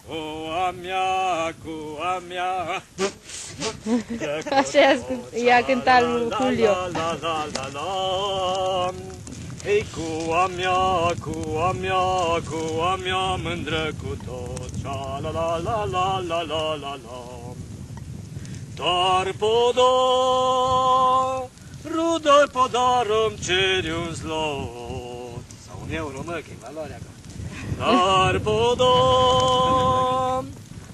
Cua mea, cua mea. Așa i-a cântat lui Julio. Ei, cua mea, cua mea, cua mea, mândră cu tot. La la la la la la la la. Dar podar, rudar podar îmi ceri un zlot. Sau un euro, mă, că e valoarea ca. Dar podar,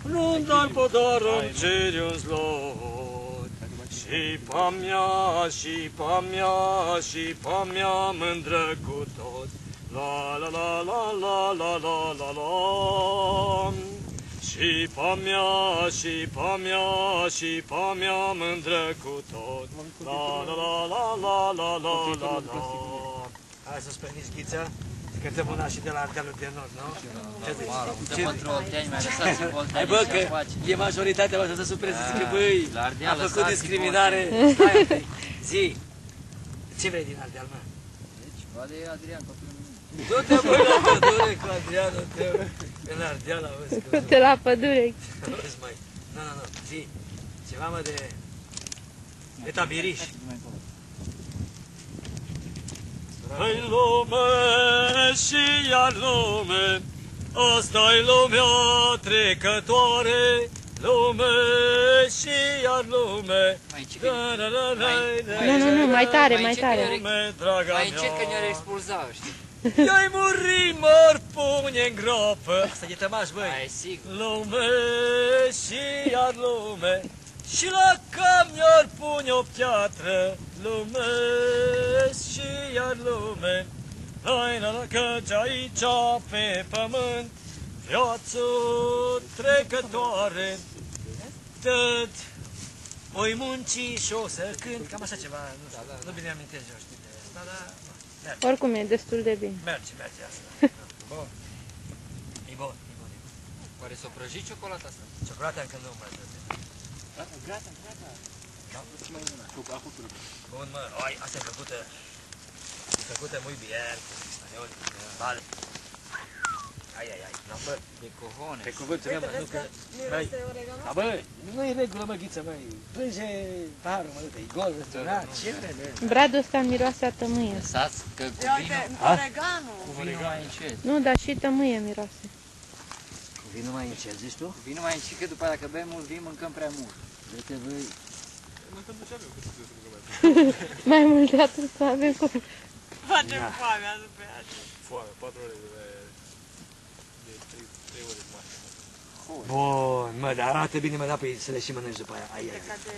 rudar podar îmi ceri un zlot. Și pa mea, și pa mea, și pa mea, mândră cu tot. La la la la la la la la la. Și pa mea, și pa mea, și pa mea, mândră cu tot. La la la la la la la la la. Hai să spăniți ghița, să cântăm una și de la Ardealul de Nord, nu? Ce pentru Olteni, mi-a lăsat și Olteni. Hai bă, că e majoritatea o să se supere, să zică, băi, a făcut discriminare. Stai, zi, ce vrei din Ardeal, mă? Deci, poate e Adrian, copilul meu. Du-te, băi, la pădure cu Adrianul tău, în Ardeal, auzi. Du-te la pădure. Auzi, măi, nu, zi, ceva, mă, de tabiriș. Hai lume și iar lume, asta-i lumea trecătoare, lume și iar lume. Nu, mai tare, mai tare. Lume, draga Mai încet că mea. ne-ar expulza, știi? I-ai muri, mor, pune în groapă. Asta e tămaș, băi. Ai, sigur. Lume și iar lume, și la camion pune o piatră. Lume și iar lume, lai la la, căci aici pe pământ viață trecătoare. Tot oi munci și o să cânt, cam așa ceva, nu bine amintesc eu, știi de asta, dar merge. Oricum e destul de bine. Merge asta. Bun. E bun. Oare s-o prăjit ciocolata asta? Ciocolata încă nu mai trebuie. Gata. Bun, mă, oi, asta e făcută muy bien, spaniol, vale. Ai, la bă, De cojones. pe cuvântul meu, mă, nu că... Băi, da, bă, nu e regulă, mă, ghiță, măi, plânge paharul, mă, e gol, răsturnat, ce vreme? Bradul ăsta miroase a tămâie. Lăsați că cu vinul mai încet. Nu, dar și tămâie miroase. Cu vinul mai încet, zici tu? Cu vinul mai încet, că după aia, dacă bem mult vin, mâncăm prea mult. Uite, băi... Mai mult de atât să avem cu... Facem foamea după aia. Foame, 4 ore de 3 ore de masă. Bun, mă, dar arată bine, mă, da, păi să le și mănânci după aia. Ai. Ca de...